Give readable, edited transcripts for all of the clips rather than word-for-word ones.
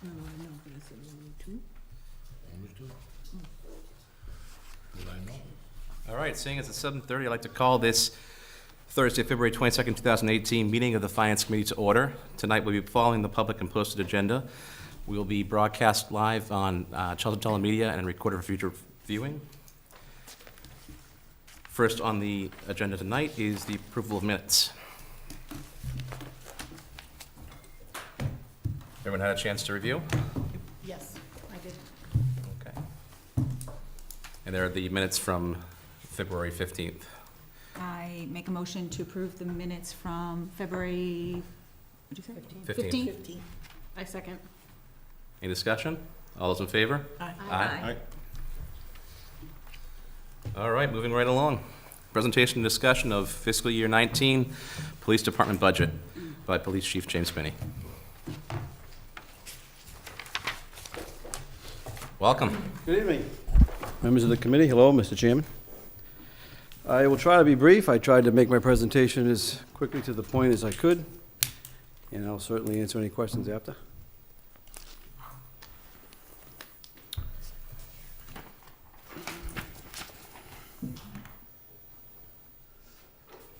No, I know, but is it only two? Only two? Did I know? All right, seeing as it's 7:30, I'd like to call this Thursday, February 22nd, 2018, meeting of the Finance Committee to order. Tonight we'll be following the public and posted agenda. We will be broadcast live on Chelmsford Telemedia and recorded for future viewing. First on the agenda tonight is the approval of minutes. Everyone had a chance to review? Yes, I did. Okay. And there are the minutes from February 15th. I make a motion to approve the minutes from February, what'd you say? 15. 15. I second. Any discussion? All those in favor? Aye. Aye. All right, moving right along. Presentation and discussion of fiscal year 19 Police Department budget by Police Chief James Spinney. Welcome. Good evening. Members of the committee, hello, Mr. Chairman. I will try to be brief. I tried to make my presentation as quickly to the point as I could, and I'll certainly answer any questions after.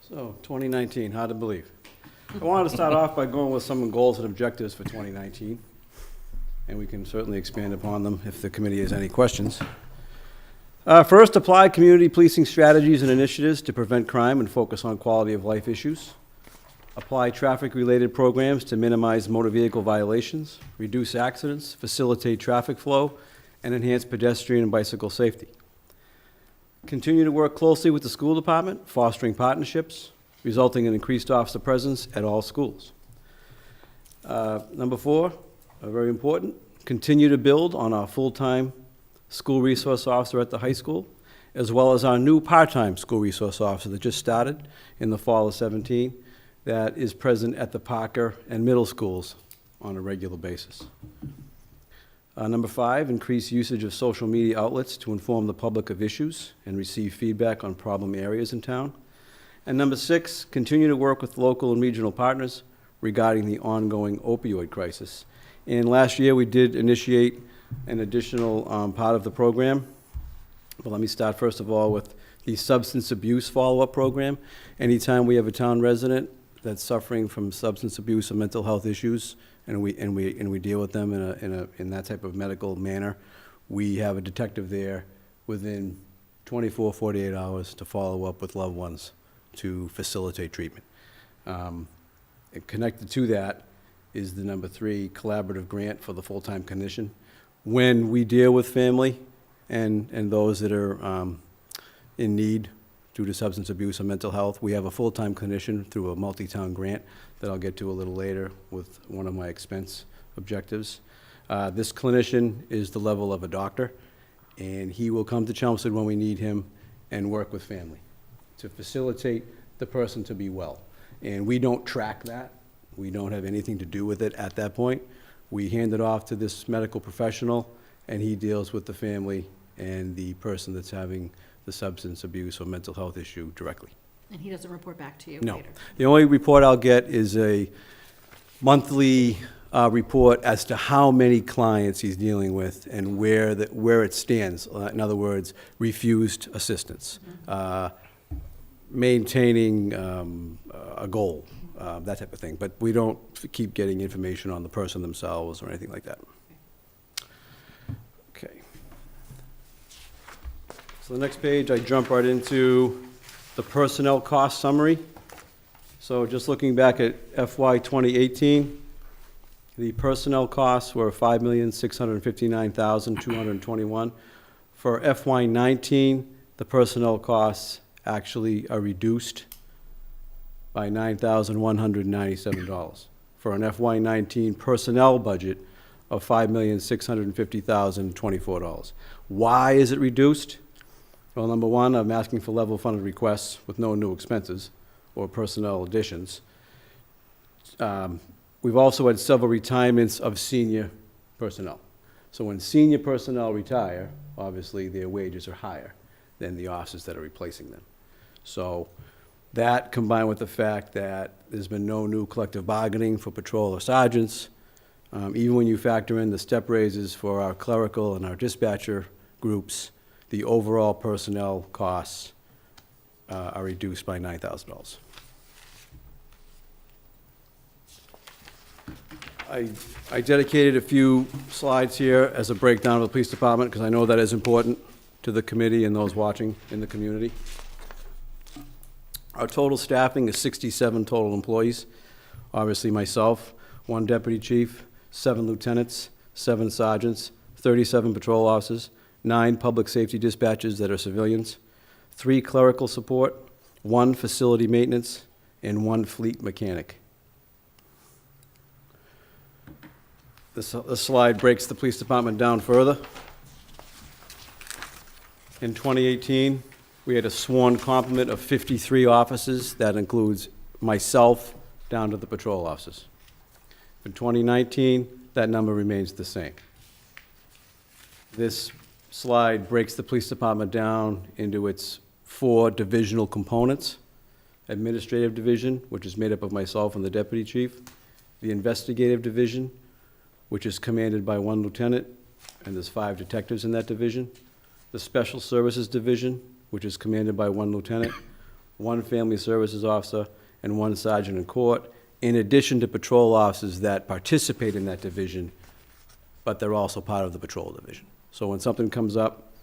So, 2019, hard to believe. I wanted to start off by going with some goals and objectives for 2019, and we can certainly expand upon them if the committee has any questions. First, apply community policing strategies and initiatives to prevent crime and focus on quality of life issues. Apply traffic-related programs to minimize motor vehicle violations, reduce accidents, facilitate traffic flow, and enhance pedestrian and bicycle safety. Continue to work closely with the school department, fostering partnerships, resulting in increased officer presence at all schools. Number 4, very important, continue to build on our full-time school resource officer at the high school, as well as our new part-time school resource officer that just started in the fall of 17, that is present at the Parker and middle schools on a regular basis. Number 5, increase usage of social media outlets to inform the public of issues and receive feedback on problem areas in town. And number 6, continue to work with local and regional partners regarding the ongoing opioid crisis. And last year, we did initiate an additional part of the program. But let me start first of all with the substance abuse follow-up program. Anytime we have a town resident that's suffering from substance abuse or mental health issues, and we deal with them in that type of medical manner, we have a detective there within 24, 48 hours to follow up with loved ones to facilitate treatment. And connected to that is the number 3 collaborative grant for the full-time clinician. When we deal with family and those that are in need due to substance abuse or mental health, we have a full-time clinician through a multi-town grant that I'll get to a little later with one of my expense objectives. This clinician is the level of a doctor, and he will come to Chelmsford when we need him and work with family to facilitate the person to be well. And we don't track that. We don't have anything to do with it at that point. We hand it off to this medical professional, and he deals with the family and the person that's having the substance abuse or mental health issue directly. And he doesn't report back to you No. later? The only report I'll get is a monthly report as to how many clients he's dealing with and where it stands. In other words, refused assistance, maintaining a goal, that type of thing. But we don't keep getting information on the person themselves or anything like that. Okay. So the next page, I jump right into the personnel cost summary. So just looking back at FY 2018, the personnel costs were $5,659,221. For FY 19, the personnel costs actually are reduced by $9,197 for an FY 19 personnel budget of $5,650,024. Why is it reduced? Well, number 1, I'm asking for level funded requests with no new expenses or personnel additions. We've also had several retirements of senior personnel. So when senior personnel retire, obviously their wages are higher than the officers that are replacing them. So that, combined with the fact that there's been no new collective bargaining for patrol or sergeants, Even when you factor in the step raises for our clerical and our dispatcher groups, the overall personnel costs are reduced by $9,000. I dedicated a few slides here as a breakdown of the police department, because I know that is important to the committee and those watching in the community. Our total staffing is 67 total employees. Obviously myself, 1 deputy chief, 7 lieutenants, 7 sergeants, 37 patrol officers, 9 public safety dispatchers that are civilians, 3 clerical support, 1 facility maintenance, and 1 fleet mechanic. This slide breaks the police department down further. In 2018, we had a sworn complement of 53 officers. That includes myself down to the patrol officers. For 2019, that number remains the same. This slide breaks the police department down into its 4 divisional components. Administrative division, which is made up of myself and the deputy chief. The investigative division, which is commanded by 1 lieutenant, and there's 5 detectives in that division. The Special Services Division, which is commanded by 1 lieutenant, 1 family services officer, and 1 sergeant in court, in addition to patrol officers that participate in that division, but they're also part of the patrol division. So when something comes up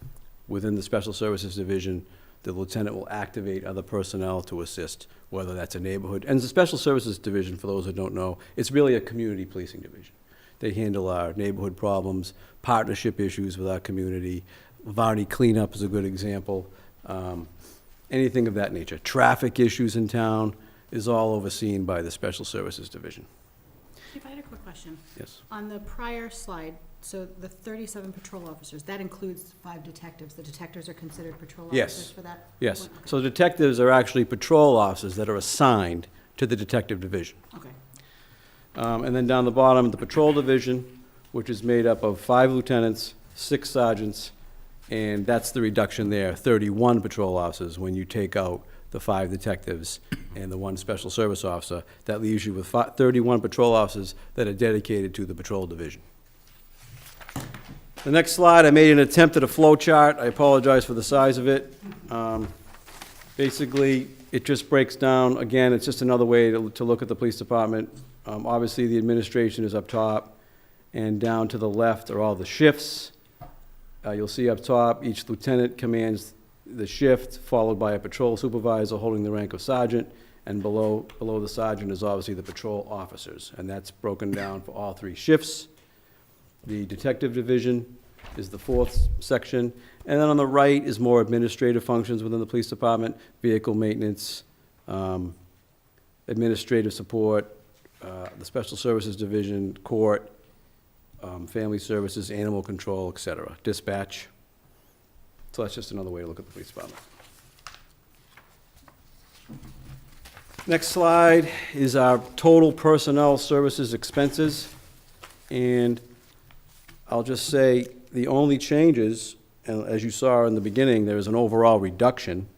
within the Special Services Division, the lieutenant will activate other personnel to assist, whether that's a neighborhood. And the Special Services Division, for those who don't know, it's really a community policing division. They handle our neighborhood problems, partnership issues with our community. Varney cleanup is a good example. Anything of that nature. Traffic issues in town is all overseen by the Special Services Division. Chief, I had a quick question. Yes. On the prior slide, so the 37 patrol officers, that includes 5 detectives. The detectives are considered patrol Yes. officers for that? Yes. one? Okay. So detectives are actually patrol officers that are assigned to the detective division. Okay. And then down the bottom, the patrol division, which is made up of 5 lieutenants, 6 sergeants, and that's the reduction there, 31 patrol officers when you take out the 5 detectives and the 1 special service officer. That leaves you with 31 patrol officers that are dedicated to the patrol division. The next slide, I made an attempt at a flow chart. I apologize for the size of it. Basically, it just breaks down, again, it's just another way to look at the police department. Obviously, the administration is up top, and down to the left are all the shifts. You'll see up top, each lieutenant commands the shift, followed by a patrol supervisor holding the rank of sergeant, and below the sergeant is obviously the patrol officers, and that's broken down for all 3 shifts. The detective division is the 4th section, and then on the right is more administrative functions within the police department, vehicle maintenance, administrative support, the Special Services Division, court, family services, animal control, et cetera, dispatch. So that's just another way to look at the police department. Next slide is our total personnel services expenses. And I'll just say the only changes, and as you saw in the beginning, there is an overall reduction.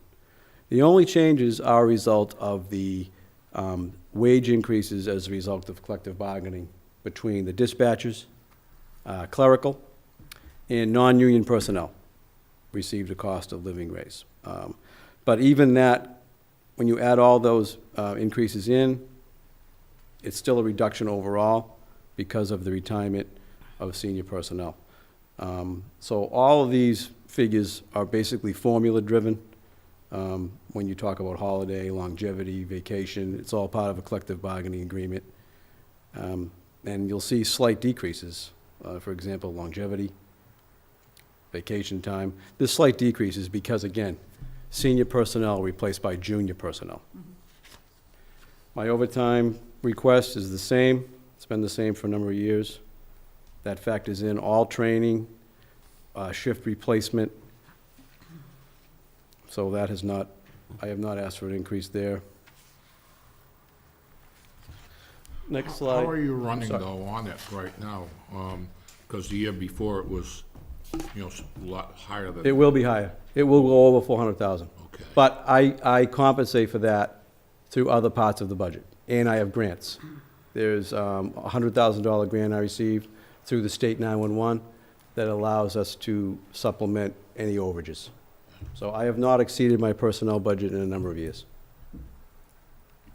The only changes are a result of the wage increases as a result of collective bargaining between the dispatchers, clerical, and non-union personnel received a cost of living raise. But even that, when you add all those increases in, it's still a reduction overall because of the retirement of senior personnel. So all of these figures are basically formula-driven. When you talk about holiday, longevity, vacation, it's all part of a collective bargaining agreement. And you'll see slight decreases, for example, longevity, vacation time. This slight decrease is because, again, senior personnel replaced by junior personnel. Mm-hmm. My overtime request is the same. It's been the same for a number of years. That factors in all training, shift replacement. So that has not, I have not asked for an increase there. Next slide. How are you running Sorry. though on it right now? Because the year before it was, a lot higher than. It will be higher. It will go over 400,000. Okay. But I compensate for that through other parts of the budget, and I have grants. There's a $100,000 grant I received through the state 911 that allows us to supplement any overages. So I have not exceeded my personnel budget in a number of years.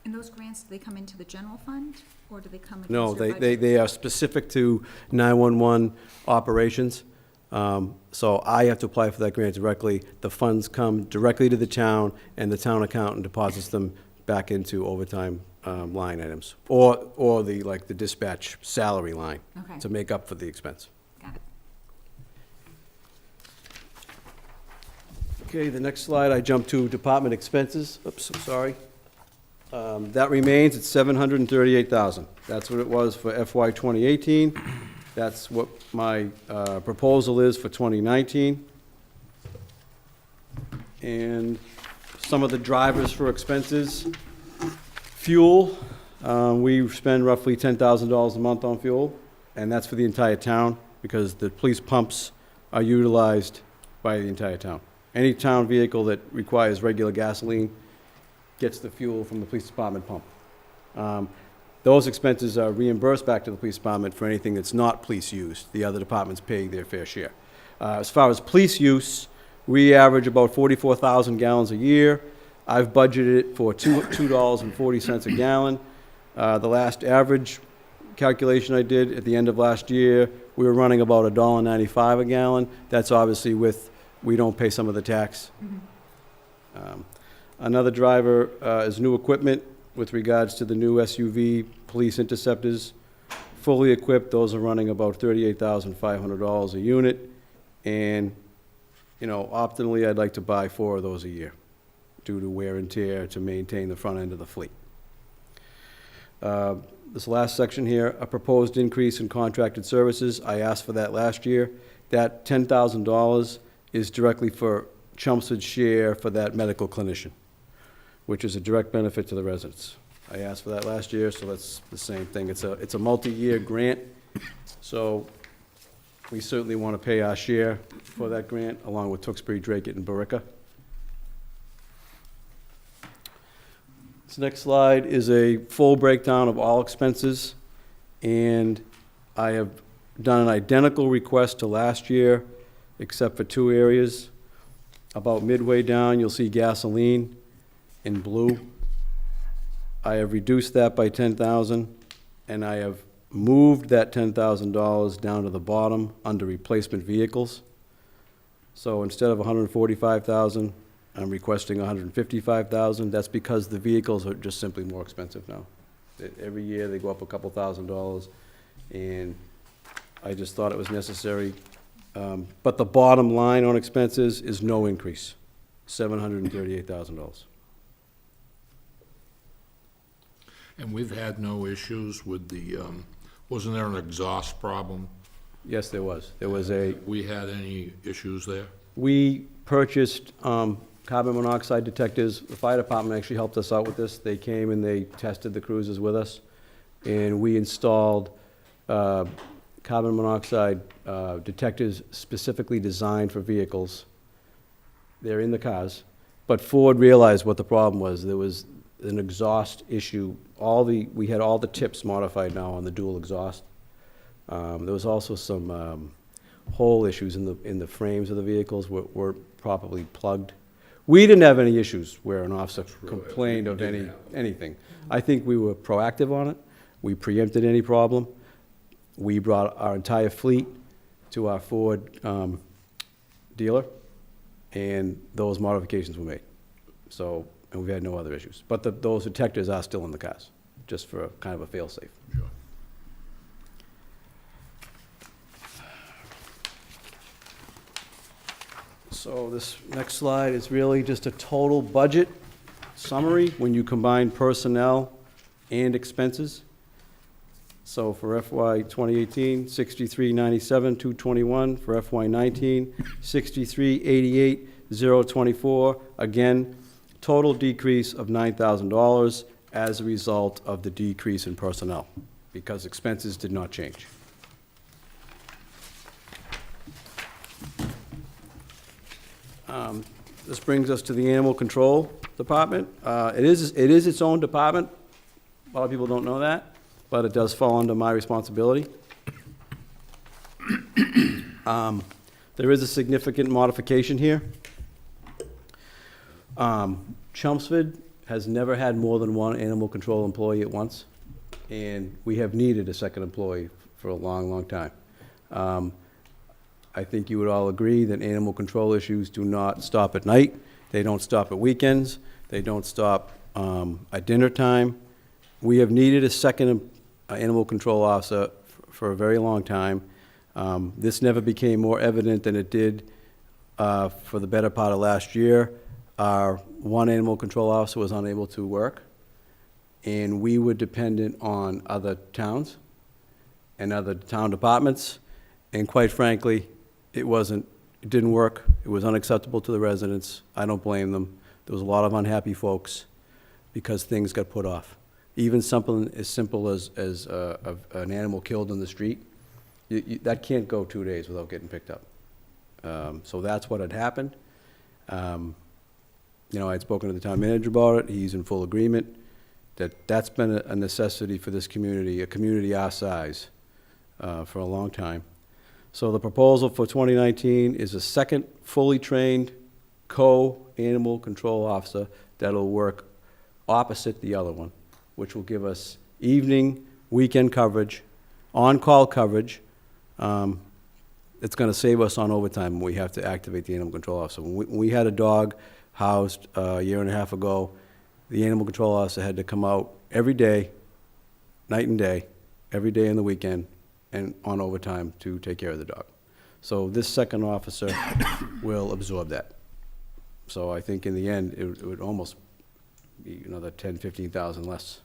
And those grants, do they come into the general fund, or do they come against No, your they budget? are specific to 911 operations. So I have to apply for that grant directly. The funds come directly to the town, and the town accountant deposits them back into overtime line items, or the, like, the dispatch salary line Okay. to make up for the expense. Got it. Okay, the next slide, I jump to department expenses. Oops, I'm sorry. That remains at $738,000. That's what it was for FY 2018. That's what my proposal is for 2019. And some of the drivers for expenses. Fuel, we spend roughly $10,000 a month on fuel, and that's for the entire town, because the police pumps are utilized by the entire town. Any town vehicle that requires regular gasoline gets the fuel from the police department pump. Those expenses are reimbursed back to the police department for anything that's not police use. The other departments pay their fair share. As far as police use, we average about 44,000 gallons a year. I've budgeted it for $2.40 a gallon. The last average calculation I did at the end of last year, we were running about $1.95 a gallon. That's obviously with, we don't pay some of the tax. Another driver is new equipment with regards to the new SUV police interceptors. Fully equipped, those are running about $38,500 a unit. And, you know, optimally, I'd like to buy 4 of those a year due to wear and tear to maintain the front end of the fleet. This last section here, a proposed increase in contracted services. I asked for that last year. That $10,000 is directly for Chelmsford's share for that medical clinician, which is a direct benefit to the residents. I asked for that last year, so that's the same thing. It's a multi-year grant, so we certainly want to pay our share for that grant, along with Tewksbury, Drake, and Barica. This next slide is a full breakdown of all expenses, and I have done an identical request to last year, except for 2 areas. About midway down, you'll see gasoline in blue. I have reduced that by $10,000, and I have moved that $10,000 down to the bottom under replacement vehicles. So instead of $145,000, I'm requesting $155,000. That's because the vehicles are just simply more expensive now. Every year, they go up a couple $1,000s, and I just thought it was necessary. But the bottom line on expenses is no increase, $738,000. And we've had no issues with the, wasn't there an exhaust problem? Yes, there was. There was a, We had any issues there? we purchased carbon monoxide detectors. The fire department actually helped us out with this. They came and they tested the cruisers with us, and we installed carbon monoxide detectors specifically designed for vehicles. They're in the cars, but Ford realized what the problem was. There was an exhaust issue. We had all the tips modified now on the dual exhaust. There was also some hole issues in the frames of the vehicles were properly plugged. We didn't have any issues where an officer complained of anything. I think we were proactive on it. We preempted any problem. We brought our entire fleet to our Ford dealer, and those modifications were made. So, and we've had no other issues. But those detectors are still in the cars, just for kind of a fail-safe. Sure. So this next slide is really just a total budget summary when you combine personnel and expenses. So for FY 2018, 6397, 221. For FY 19, 6388, 024. Again, total decrease of $9,000 as a result of the decrease in personnel, because expenses did not change. This brings us to the Animal Control Department. It is its own department. A lot of people don't know that. but it does fall under my responsibility. There is a significant modification here. Chelmsford has never had more than one animal control employee at once, and we have needed a second employee for a long, long time. I think you would all agree that animal control issues do not stop at night. They don't stop at weekends. They don't stop at dinner time. We have needed a second animal control officer for a very long time. This never became more evident than it did for the better part of last year. Our one animal control officer was unable to work, and we were dependent on other towns and other town departments, and quite frankly, it didn't work. It was unacceptable to the residents. I don't blame them. There was a lot of unhappy folks because things got put off. Even something as simple as an animal killed in the street, that can't go 2 days without getting picked up. So that's what had happened. I'd spoken to the town manager about it. He's in full agreement that that's been a necessity for this community, a community our size, for a long time. So the proposal for 2019 is a second fully trained co-animal control officer that'll work opposite the other one, which will give us evening, weekend coverage, on-call coverage. It's going to save us on overtime when we have to activate the animal control officer. When we had a dog housed a year and a half ago, the animal control officer had to come out every day, night and day, every day in the weekend, and on overtime to take care of the dog. So this second officer will absorb that. So I think in the end, it would almost be another 10, 15,000 less.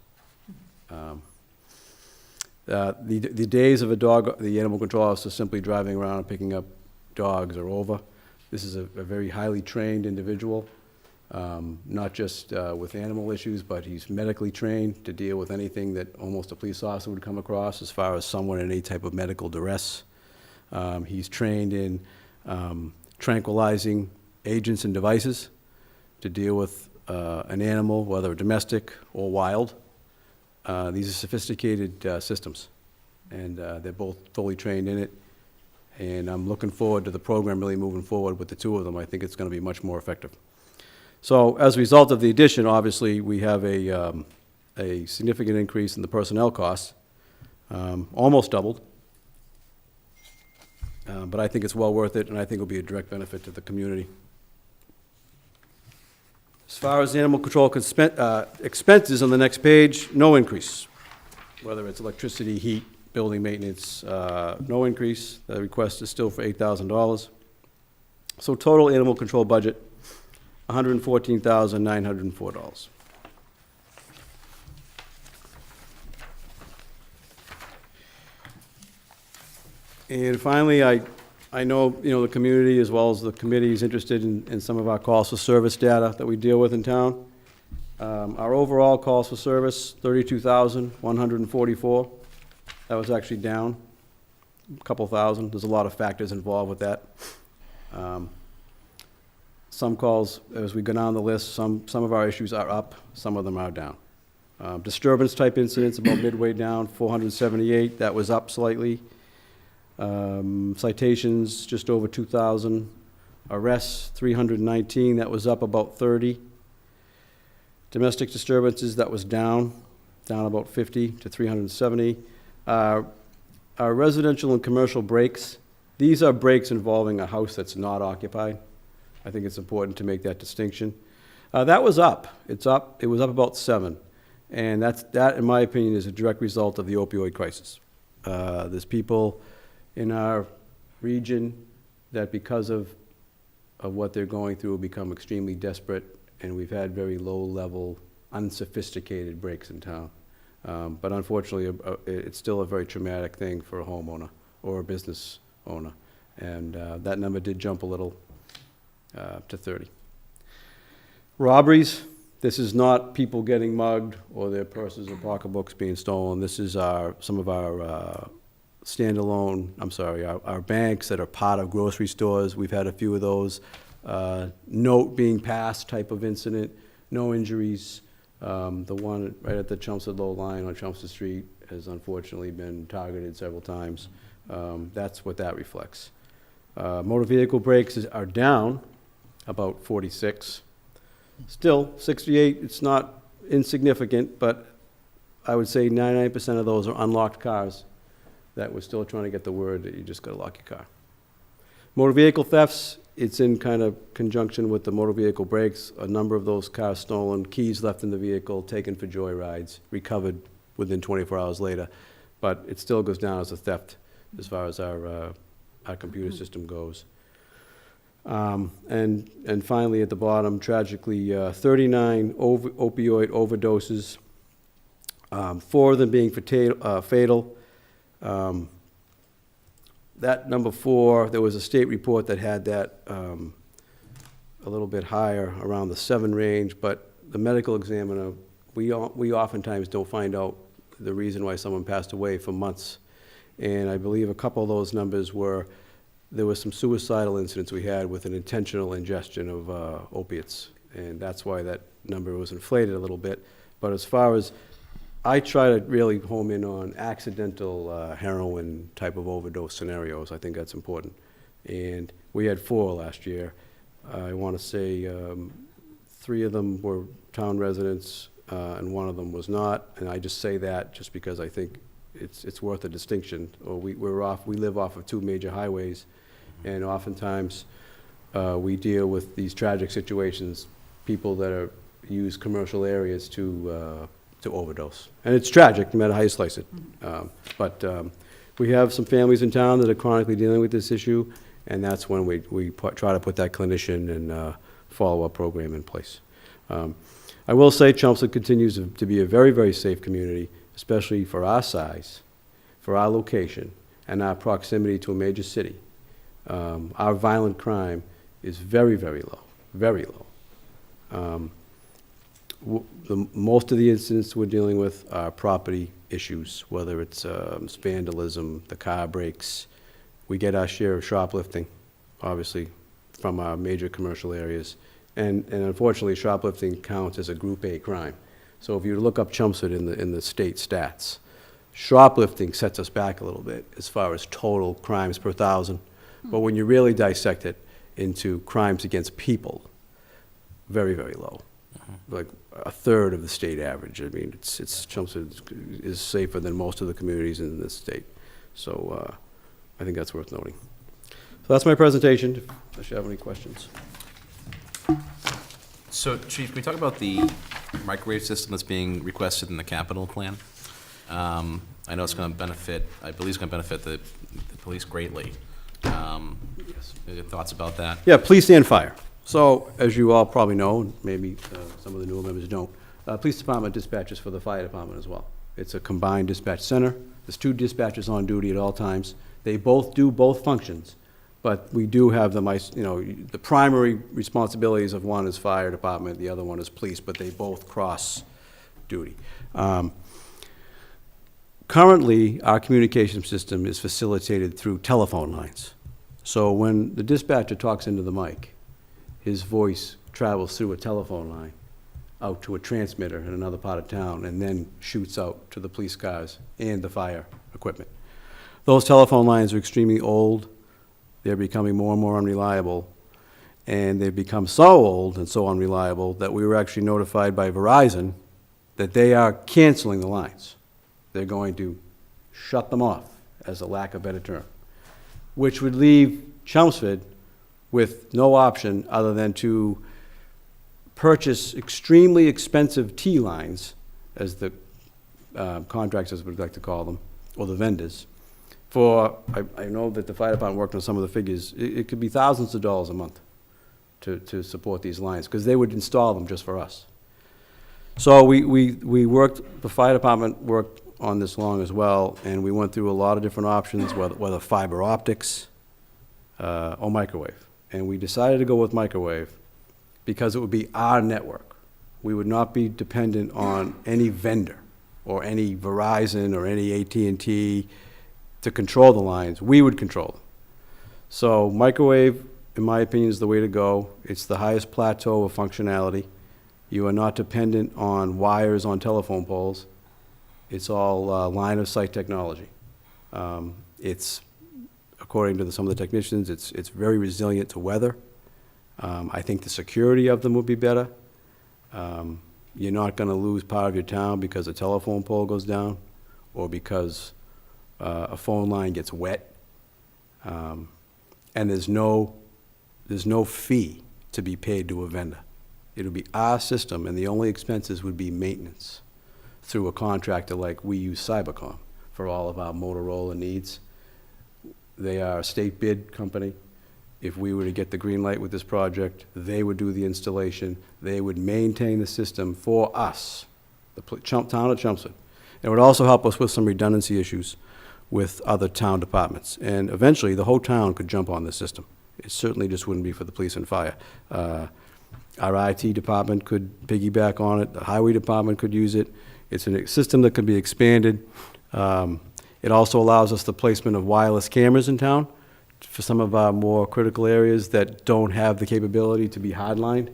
The days of the animal control officer simply driving around and picking up dogs are over. This is a very highly trained individual, not just with animal issues, but he's medically trained to deal with anything that almost a police officer would come across as far as someone in any type of medical duress. He's trained in tranquilizing agents and devices to deal with an animal, whether domestic or wild. These are sophisticated systems, and they're both fully trained in it. And I'm looking forward to the program really moving forward with the two of them. I think it's going to be much more effective. So as a result of the addition, obviously, we have a significant increase in the personnel costs, almost doubled. But I think it's well worth it, and I think it'll be a direct benefit to the community. As far as animal control expenses on the next page, no increase. Whether it's electricity, heat, building maintenance, no increase. The request is still for $8,000. So total animal control budget, $114,904. And finally, I know, the community as well as the committee is interested in some of our calls for service data that we deal with in town. Our overall calls for service, 32,144. That was actually down a couple thousand. There's a lot of factors involved with that. Some calls, as we go down the list, some of our issues are up, some of them are down. Disturbance type incidents, about midway down, 478. That was up slightly. Citations, just over 2,000. Arrests, 319. That was up about 30. Domestic disturbances, that was down about 50 to 370. Our residential and commercial breaks, these are breaks involving a house that's not occupied. I think it's important to make that distinction. That was up. It was up about 7. And that, in my opinion, is a direct result of the opioid crisis. There's people in our region that, because of what they're going through, become extremely desperate, and we've had very low-level, unsophisticated breaks in town. But unfortunately, it's still a very traumatic thing for a homeowner or a business owner, and that number did jump a little to 30. Robberies, this is not people getting mugged or their purses or pocketbooks being stolen. This is some of our our banks that are part of grocery stores. We've had a few of those. Note being passed type of incident, no injuries. The one right at the Chelmsford Low line on Chelmsford Street has unfortunately been targeted several times. That's what that reflects. Motor vehicle brakes are down about 46. Still, 68, it's not insignificant, but I would say 99% of those are unlocked cars that we're still trying to get the word that you just gotta lock your car. Motor vehicle thefts, it's in kind of conjunction with the motor vehicle brakes. A number of those cars stolen, keys left in the vehicle, taken for joyrides, recovered within 24 hours later. But it still goes down as a theft as far as our computer system goes. And finally, at the bottom, tragically, 39 opioid overdoses, 4 of them being fatal. That number 4, there was a state report that had that a little bit higher, around the 7 range, but the medical examiner, we oftentimes don't find out the reason why someone passed away for months. And I believe a couple of those numbers were, there were some suicidal incidents we had with an intentional ingestion of opiates, and that's why that number was inflated a little bit. But as far as, I try to really home in on accidental heroin type of overdose scenarios. I think that's important. And we had 4 last year. I want to say 3 of them were town residents, and 1 of them was not. And I just say that just because I think it's worth a distinction. Or we live off of 2 major highways, and oftentimes we deal with these tragic situations, people that use commercial areas to overdose. And it's tragic, no matter how you slice it. But we have some families in town that are chronically dealing with this issue, and that's when we try to put that clinician and follow-up program in place. I will say Chelmsford continues to be a very, very safe community, especially for our size, for our location, and our proximity to a major city. Our violent crime is very, very low, very low. Most of the incidents we're dealing with are property issues, whether it's vandalism, the car breaks. We get our share of shoplifting, obviously, from our major commercial areas. And unfortunately, shoplifting counts as a Group A crime. So if you look up Chelmsford in the state stats, shoplifting sets us back a little bit as far as total crimes per 1,000. But when you really dissect it into crimes against people, very, very low. Like a third of the state average. I mean, Chelmsford is safer than most of the communities in this state. So I think that's worth noting. So that's my presentation, if you have any questions. So, Chief, can we talk about the microwave system that's being requested in the capital plan? I know it's going to benefit, I believe it's going to benefit the police greatly. Yes. Any thoughts about that? Yeah, police and fire. So, as you all probably know, and maybe some of the newer members don't, police department dispatches for the fire department as well. It's a combined dispatch center. There's 2 dispatchers on duty at all times. They both do both functions, but we do have them, the primary responsibilities of one is fire department, the other one is police, but they both cross duty. Currently, our communication system is facilitated through telephone lines. So when the dispatcher talks into the mic, his voice travels through a telephone line out to a transmitter in another part of town and then shoots out to the police cars and the fire equipment. Those telephone lines are extremely old. They're becoming more and more unreliable. And they've become so old and so unreliable that we were actually notified by Verizon that they are canceling the lines. They're going to shut them off, as a lack of better term, which would leave Chelmsford with no option other than to purchase extremely expensive T-lines, as the contractors would like to call them, or the vendors, for, I know that the fire department worked on some of the figures, it could be thousands of dollars a month to support these lines, because they would install them just for us. So we worked, the fire department worked on this long as well, and we went through a lot of different options, whether fiber optics or microwave. And we decided to go with microwave because it would be our network. We would not be dependent on any vendor or any Verizon or any AT&T to control the lines. We would control them. So microwave, in my opinion, is the way to go. It's the highest plateau of functionality. You are not dependent on wires on telephone poles. It's all line of sight technology. It's, according to some of the technicians, it's very resilient to weather. I think the security of them would be better. You're not gonna lose part of your town because a telephone pole goes down or because a phone line gets wet. And there's no fee to be paid to a vendor. It'll be our system, and the only expenses would be maintenance through a contractor like we use Cybercom for all of our Motorola needs. They are a state bid company. If we were to get the green light with this project, they would do the installation. They would maintain the system for us, the town of Chelmsford. It would also help us with some redundancy issues with other town departments. And eventually, the whole town could jump on this system. It certainly just wouldn't be for the police and fire. Our IT department could piggyback on it. The highway department could use it. It's a system that could be expanded. It also allows us the placement of wireless cameras in town for some of our more critical areas that don't have the capability to be hardlined.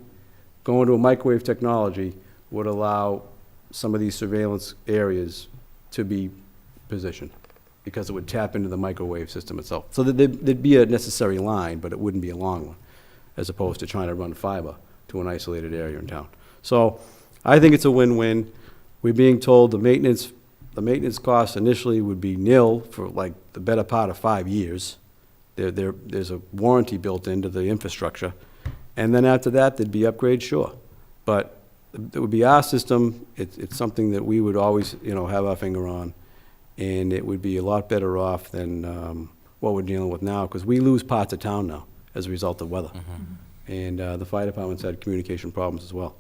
Going to a microwave technology would allow some of these surveillance areas to be positioned because it would tap into the microwave system itself. So there'd be a necessary line, but it wouldn't be a long one, as opposed to trying to run fiber to an isolated area in town. So I think it's a win-win. We're being told the maintenance cost initially would be nil for like the better part of 5 years. There's a warranty built into the infrastructure. And then after that, there'd be upgrades, sure. But it would be our system. It's something that we would always, have our finger on. And it would be a lot better off than what we're dealing with now, because we lose parts of town now as a result of weather. And the fire department's had communication problems as well.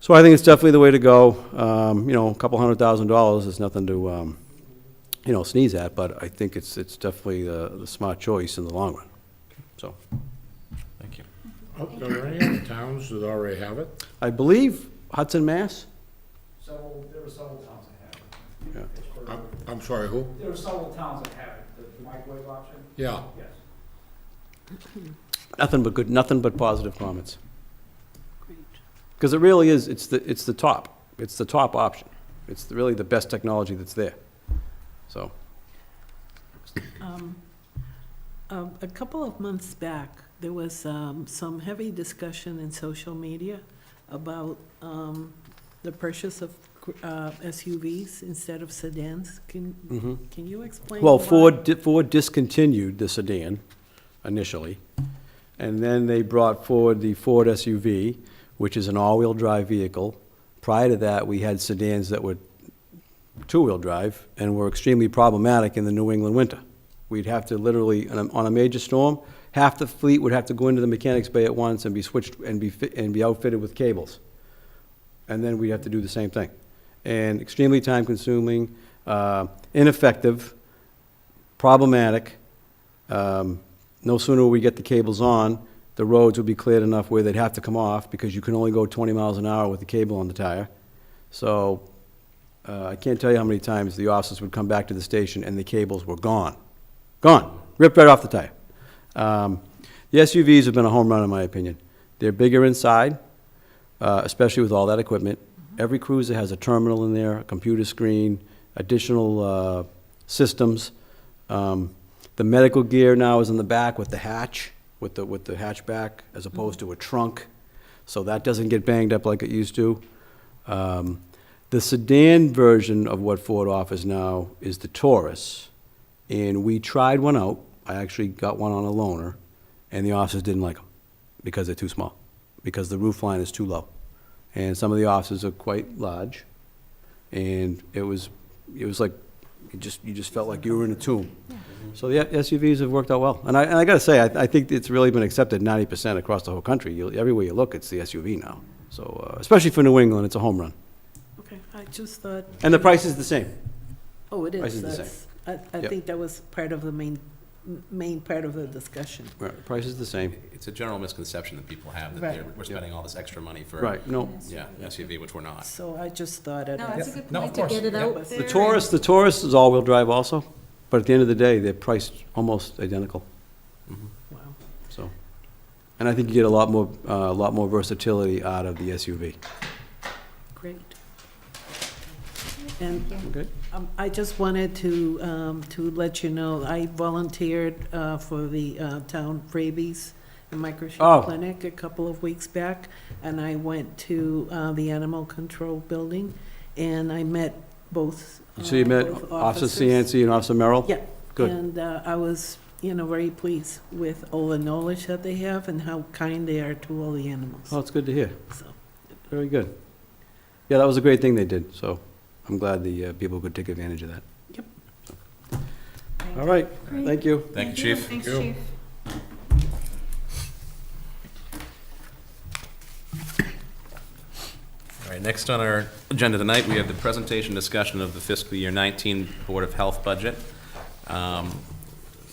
So I think it's definitely the way to go. A couple $100,000 is nothing to, sneeze at, but I think it's definitely the smart choice in the long run. So, Thank you. Are there any other towns that already have it? I believe Hudson, Mass? There are several towns that have it. Yeah. I'm sorry, who? There are several towns that have it, the microwave option, Yeah. yes. Nothing but positive comments. Because it really is, it's the top. It's the top option. It's really the best technology that's there. So, A couple of months back, there was some heavy discussion in social media about the purchase of SUVs instead of sedans. Can you explain? well, why? Ford discontinued the sedan initially, and then they brought forward the Ford SUV, which is an all-wheel drive vehicle. Prior to that, we had sedans that were two-wheel drive and were extremely problematic in the New England winter. We'd have to literally, on a major storm, half the fleet would have to go into the mechanics bay at once and be switched and be outfitted with cables. And then we'd have to do the same thing. And extremely time-consuming, ineffective, problematic. No sooner would we get the cables on, the roads would be cleared enough where they'd have to come off because you can only go 20 miles an hour with the cable on the tire. So I can't tell you how many times the officers would come back to the station and the cables were gone. Gone. Ripped right off the tire. The SUVs have been a home run, in my opinion. They're bigger inside, especially with all that equipment. Every cruiser has a terminal in there, a computer screen, additional systems. The medical gear now is in the back with the hatch, with the hatchback, as opposed to a trunk. So that doesn't get banged up like it used to. The sedan version of what Ford offers now is the Taurus. And we tried one out. I actually got one on a loaner, and the officers didn't like them because they're too small, because the roof line is too low. And some of the officers are quite large, and it was like, you just felt like you were in a tomb. So the SUVs have worked out well. And I gotta say, I think it's really been accepted 90% across the whole country. Everywhere you look, it's the SUV now. So, especially for New England, it's a home run. Okay, I just thought, And the price is the same. oh, it price is. is the That's- I Yep. think that was part of the main part of the discussion. Right, the price is the same. It's a general misconception that people have that Right. we're spending all this extra money for. Right, no. Yeah, SUV, which we're not. So I just thought I'd No, that's a good No, of point to course. get it Yeah. out there. The Taurus is all-wheel drive also, but at the end of the day, they're priced almost identical, wow. so. And I think you get a lot more versatility out of the SUV. Great. And Okay. I just wanted to let you know, I volunteered for the town rabies and Oh. microchip clinic a couple of weeks back, and I went to the animal control building, and I met both. So you met both Officer officers. Cianci and Officer Merrill? Yeah. Good. And I was, very pleased with all the knowledge that they have and how kind they are to all the animals. Oh, it's good to hear. So, Very good. Yeah, that was a great thing they did, so I'm glad the people could take advantage of that. Yep. All right, thank you. Thank you, Chief. Thanks, Chief. All right, next on our agenda tonight, we have the presentation discussion of the fiscal year 19 Board of Health budget.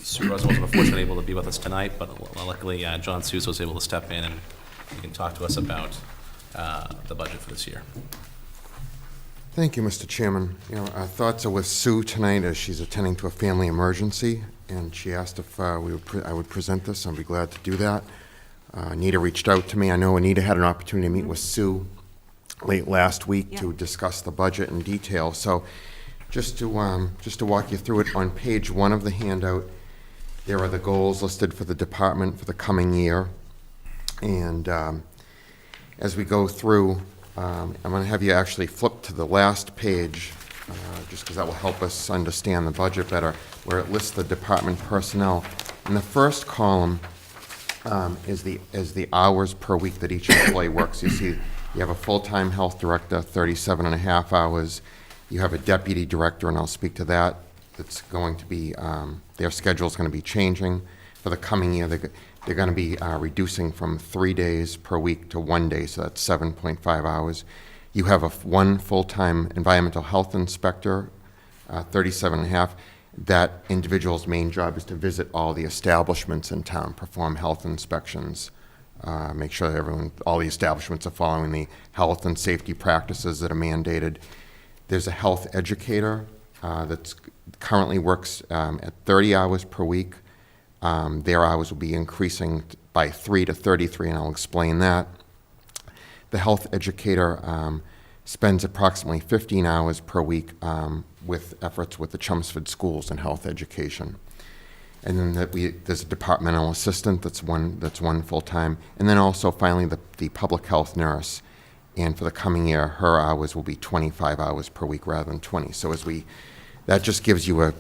Sue Russell was unfortunately able to be with us tonight, but luckily John Sousa was able to step in and he can talk to us about the budget for this year. Thank you, Mr. Chairman. Our thoughts are with Sue tonight as she's attending to a family emergency, and she asked if I would present this. I'd be glad to do that. Anita reached out to me. I know Anita had an opportunity to meet with Sue late last week to discuss the budget in detail. So just to walk you through it, on page 1 of the handout, there are the goals listed for the department for the coming year. And as we go through, I'm going to have you actually flip to the last page, just because that will help us understand the budget better, where it lists the department personnel. In the first column is the hours per week that each employee works. You see, you have a full-time health director, 37.5 hours. You have a deputy director, and I'll speak to that. That's going to be, their schedule is going to be changing. For the coming year, they're going to be reducing from 3 days per week to 1 day, so that's 7.5 hours. You have one full-time environmental health inspector, 37.5. That individual's main job is to visit all the establishments in town, perform health inspections, make sure that all the establishments are following the health and safety practices that are mandated. There's a health educator that currently works at 30 hours per week. Their hours will be increasing by 3 to 33, and I'll explain that. The health educator spends approximately 15 hours per week with efforts with the Chelmsford schools in health education. And then there's a departmental assistant that's one full-time, and then also finally the public health nurse. And for the coming year, her hours will be 25 hours per week rather than 20. So that just gives you a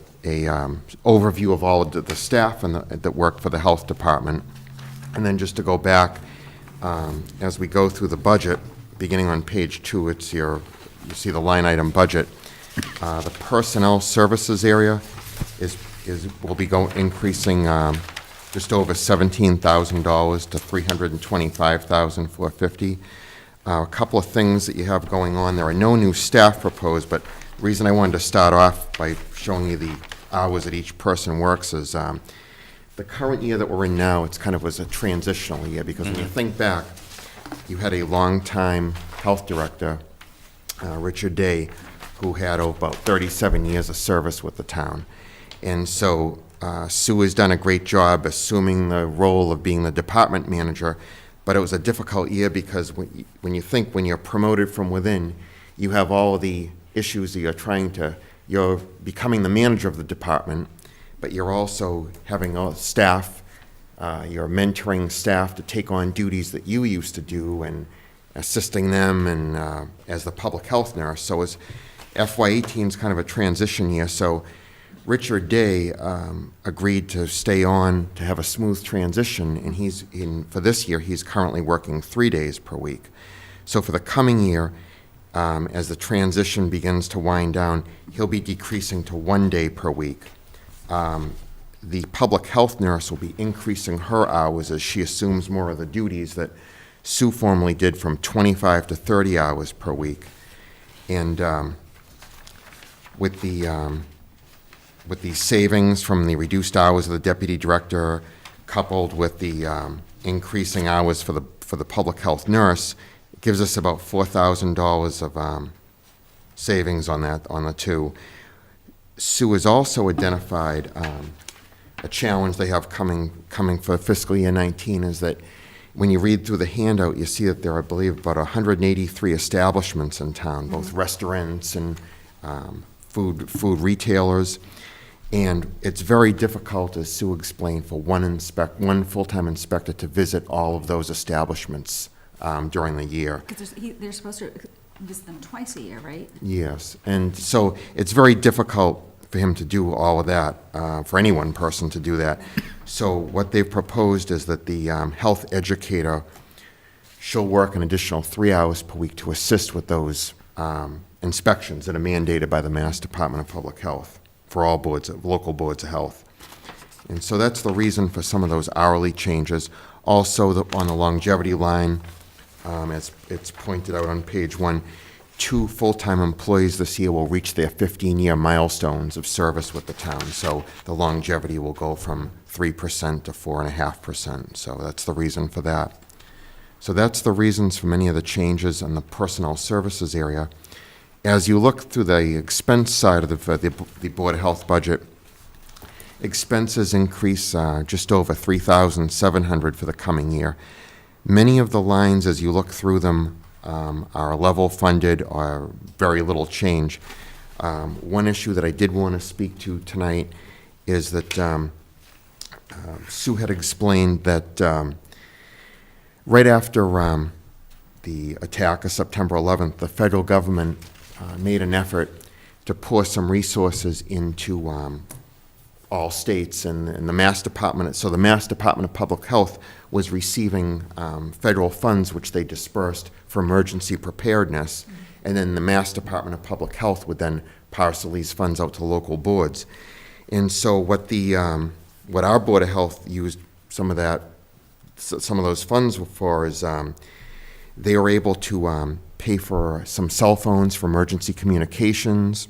overview of all of the staff that work for the health department. And then just to go back, as we go through the budget, beginning on page 2, you see the line item budget. The personnel services area will be increasing just over $17,000 to $325,450. A couple of things that you have going on. There are no new staff proposed, but the reason I wanted to start off by showing you the hours that each person works is the current year that we're in now, it's kind of was a transitional year, because when you think back, you had a long-time health director, Richard Day, who had about 37 years of service with the town. And so Sue has done a great job assuming the role of being the department manager, but it was a difficult year because when you're promoted from within, you have all the issues that you're becoming the manager of the department, but you're also having all staff, you're mentoring staff to take on duties that you used to do and assisting them and as the public health nurse. So as FY18 is kind of a transition year, so Richard Day agreed to stay on to have a smooth transition, and for this year, he's currently working 3 days per week. So for the coming year, as the transition begins to wind down, he'll be decreasing to 1 day per week. The public health nurse will be increasing her hours as she assumes more of the duties that Sue formerly did, from 25 to 30 hours per week. And with the savings from the reduced hours of the deputy director, coupled with the increasing hours for the public health nurse, it gives us about $4,000 of savings on the two. Sue has also identified a challenge they have coming for fiscal year 19 is that when you read through the handout, you see that there are, I believe, about 183 establishments in town, both restaurants and food retailers. And it's very difficult, as Sue explained, for one full-time inspector to visit all of those establishments during the year. Because they're supposed to visit them twice a year, right? Yes, and so it's very difficult for him to do all of that, for any one person to do that. So what they've proposed is that the health educator, she'll work an additional 3 hours per week to assist with those inspections that are mandated by the Mass Department of Public Health for all boards, local boards of health. And so that's the reason for some of those hourly changes. Also, on the longevity line, as it's pointed out on page 1, 2 full-time employees this year will reach their 15-year milestones of service with the town. So the longevity will go from 3% to 4.5%. So that's the reason for that. So that's the reasons for many of the changes in the personnel services area. As you look through the expense side of the Board of Health budget, expenses increase just over $3,700 for the coming year. Many of the lines, as you look through them, are level funded or very little change. One issue that I did want to speak to tonight is that Sue had explained that right after the attack of September 11th, the federal government made an effort to pour some resources into all states and the Mass Department. So the Mass Department of Public Health was receiving federal funds, which they dispersed for emergency preparedness, and then the Mass Department of Public Health would then parcel these funds out to local boards. And so what our Board of Health used some of those funds for is they were able to pay for some cell phones for emergency communications.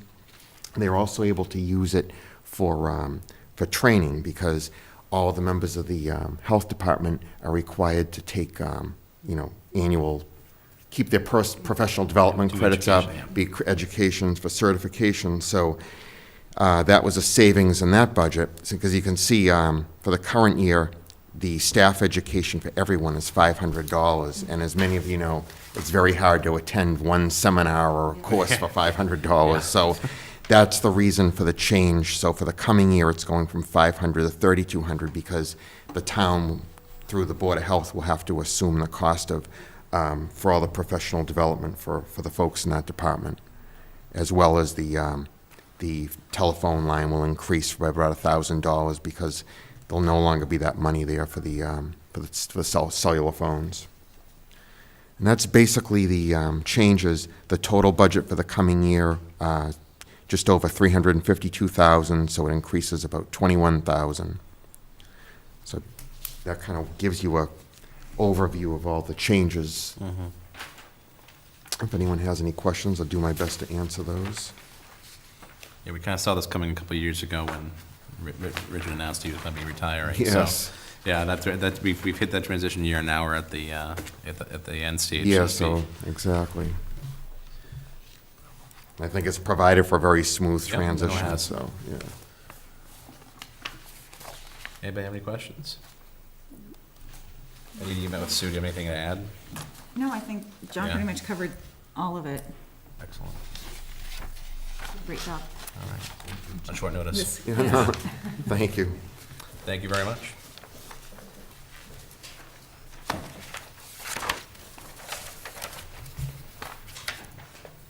They were also able to use it for training, because all the members of the health department are required to take, keep their professional development Do credits up, education, be educations for certification. So that was a savings in that budget, because you can see for the current year, the staff education for everyone is $500. And as many of you know, it's very hard to attend one seminar or course for $500. So that's the reason for the change. So for the coming year, it's going from $500 to $3,200, because the town, through the Board of Health, will have to assume the cost of, for all the professional development for the folks in that department, as well as the telephone line will increase by about $1,000, because there'll no longer be that money there for the cellular phones. And that's basically the changes. The total budget for the coming year, just over $352,000, so it increases about $21,000. So that kind of gives you a overview of all the changes. If anyone has any questions, I'll do my best to answer those. Yeah, we kind of saw this coming a couple of years ago when Richard announced he was going to be retiring. Yes. So, yeah, we've hit that transition year, and now we're at the end stage. Yeah, so to so, exactly. I think it's provided for a very smooth Yep, no transition, has. so, yeah. Anybody have any questions? You met with Sue, do you have anything to add? No, I think John Yeah. pretty much covered all of it. Excellent. Great job. All right. On short notice. Yeah, no, thank you. Thank you very much.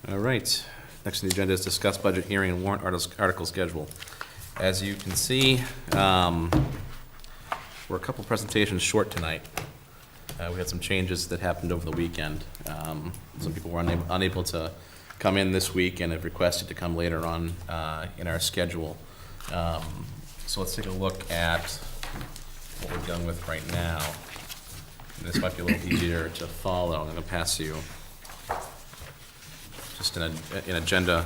All right. Next on the agenda is discuss budget hearing and warrant article schedule. As you can see, we're a couple presentations short tonight. We had some changes that happened over the weekend. Some people were unable to come in this week and have requested to come later on in our schedule. So let's take a look at what we're dealing with right now. And this might be a little easier to follow. I'm going to pass you just an agenda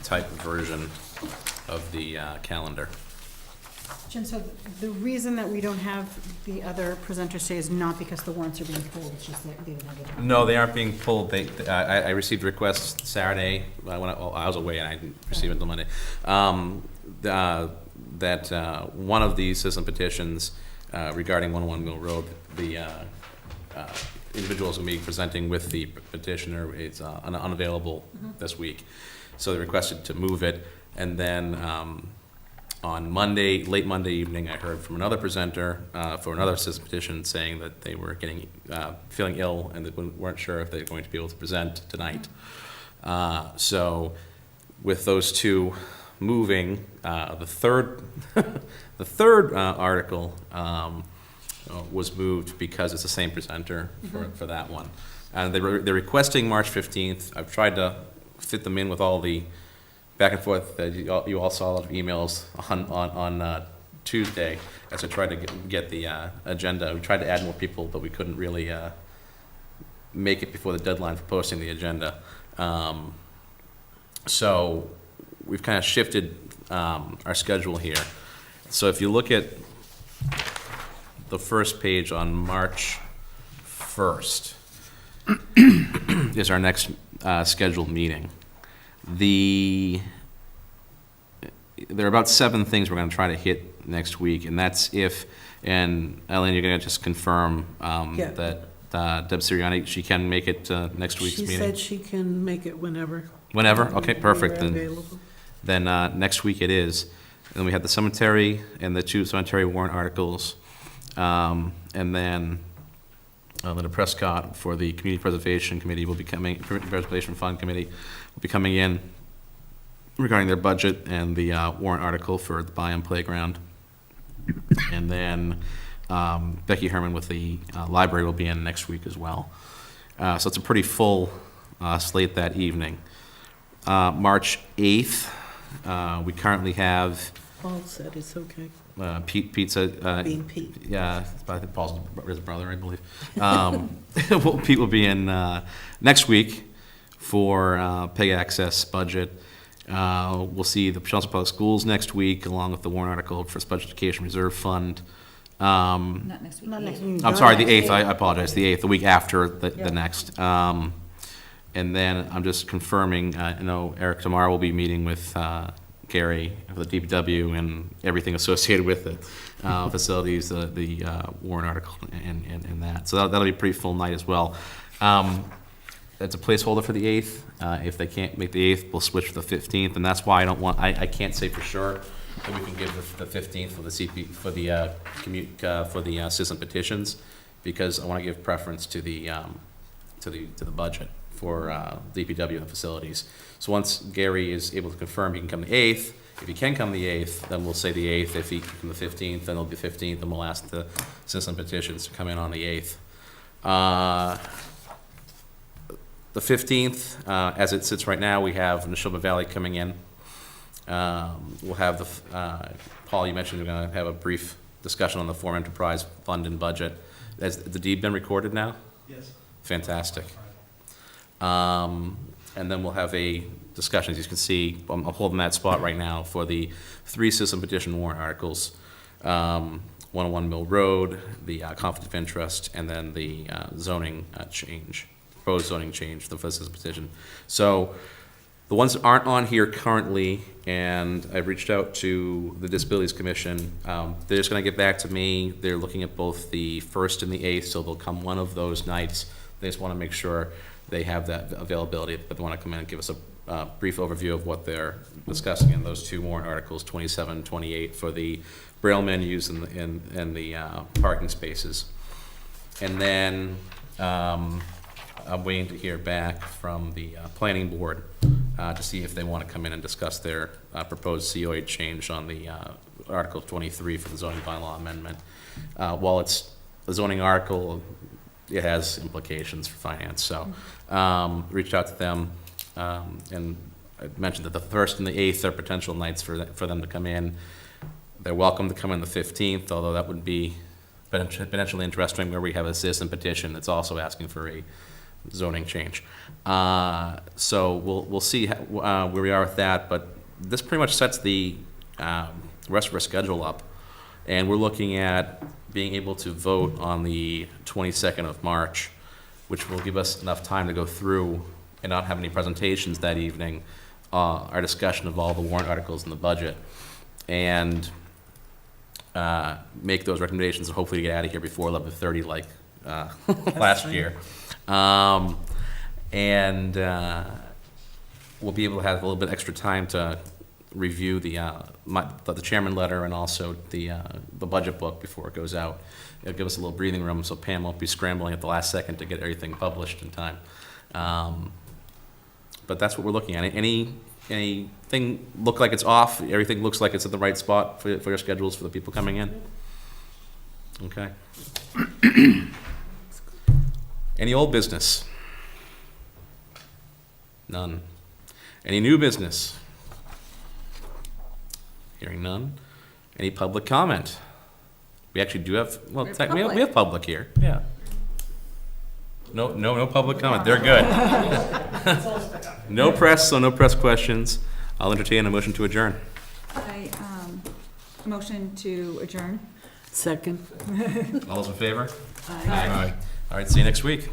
type version of the calendar. Jim, so the reason that we don't have the other presenters today is not because the warrants are being pulled, it's just that they didn't have it. No, they aren't being pulled. I received requests Saturday, I was away and I didn't receive it until Monday, that one of these citizen petitions regarding 101 Mill Road, the individuals who will be presenting with the petitioner is unavailable this week. so they requested to move it. And then on Monday, late Monday evening, I heard from another presenter for another citizen petition saying that they were feeling ill and they weren't sure if they were going to be able to present tonight. So with those two moving, the third the third article was moved because it's the same presenter for that one. And they're requesting March 15th. I've tried to fit them in with all the back and forth that you all saw a lot of emails on Tuesday as I tried to get the agenda. We tried to add more people, but we couldn't really make it before the deadline for posting the agenda. So we've kind of shifted our schedule here. So if you look at the first page on March 1st is our next scheduled meeting. There are about 7 things we're going to try to hit next week, and that's if, and Ellen, you're going to just confirm Yeah. that Deb Sirianni, she can make it next week's She meeting? said she can make it whenever. Whenever? Okay, perfect. We're Then available. then next week it is. And then we have the cemetery and the 2 cemetery warrant articles. And then Linda Prescott for the Community Preservation Committee will be coming, Preservation Fund Committee will be coming in regarding their budget and the warrant article for the Byam Playground. And then Becky Herman with the library will be in next week as well. So it's a pretty full slate that evening. March 8th, we currently have Paul said it's okay, Pizza. being Pete. Yeah, I think Paul's his brother, I believe. Well, Pete will be in next week for PEG Access budget. We'll see the Chelmsford Public Schools next week, along with the warrant article for Special Education Reserve Fund. Not next week. Not next the week. I'm sorry, the 8th, I apologize, the 8th, the week after the next. And then I'm just confirming, I know Eric tomorrow will be meeting with Gary of the DPW and everything associated with the facilities, the warrant article and that. So that'll be a pretty full night as well. That's a placeholder for the 8th. If they can't make the 8th, we'll switch to the 15th, and that's why I can't say for sure that we can give the 15th for the CP, for the citizen petitions, because I want to give preference to the budget for DPW and facilities. So once Gary is able to confirm he can come the 8th, if he can come the 8th, then we'll say the 8th. If he can come the 15th, then it'll be 15th, and we'll ask the citizen petitions to come in on the 8th. The 15th, as it sits right now, we have Neshoba Valley coming in. We'll have Paul, you mentioned we're going to have a brief discussion on the Forum Enterprise Fund and budget. Has the deed been recorded now? Yes. Fantastic. And then we'll have a discussion, as you can see, I'm holding that spot right now for the 3 citizen petition warrant articles. 101 Mill Road, the conflict of interest, and then the zoning change, proposed zoning change, the citizen petition. So the ones that aren't on here currently, and I've reached out to the Disabilities Commission, they're just gonna get back to me. They're looking at both the 1st and the 8th, so they'll come one of those nights. They just wanna make sure they have that availability, but they wanna come in and give us a brief overview of what they're discussing in those 2 warrant articles, 27, 28, for the braille menus and the parking spaces. And then I'm waiting to hear back from the planning board to see if they want to come in and discuss their proposed COA change on the Article 23 for the zoning bylaw amendment. While it's a zoning article, it has implications for finance. So reached out to them, and I mentioned that the 1st and the 8th are potential nights for them to come in. They're welcome to come in the 15th, although that would be potentially interesting, where we have a citizen petition that's also asking for a zoning change. So we'll see where we are with that, but this pretty much sets the rest of our schedule up. And we're looking at being able to vote on the 22nd of March, which will give us enough time to go through and not have any presentations that evening, our discussion of all the warrant articles in the budget, and make those recommendations and hopefully get out of here before 11:30 like last year. And we'll be able to have a little bit extra time to review the chairman letter and also the budget book before it goes out. It'll give us a little breathing room, so Pam won't be scrambling at the last second to get everything published in time. But that's what we're looking at. Anything look like it's off? Everything looks like it's at the right spot for your schedules for the people coming in? Okay. Any old business? None. Any new business? Hearing none. Any public comment? We actually do have, well, We have technically, we public. have public here, yeah. No public comment, they're good. No press, so no press questions. I'll entertain a motion to adjourn. I, motion to adjourn. Second. All those in favor? Aye. Aye. All right, see you next week.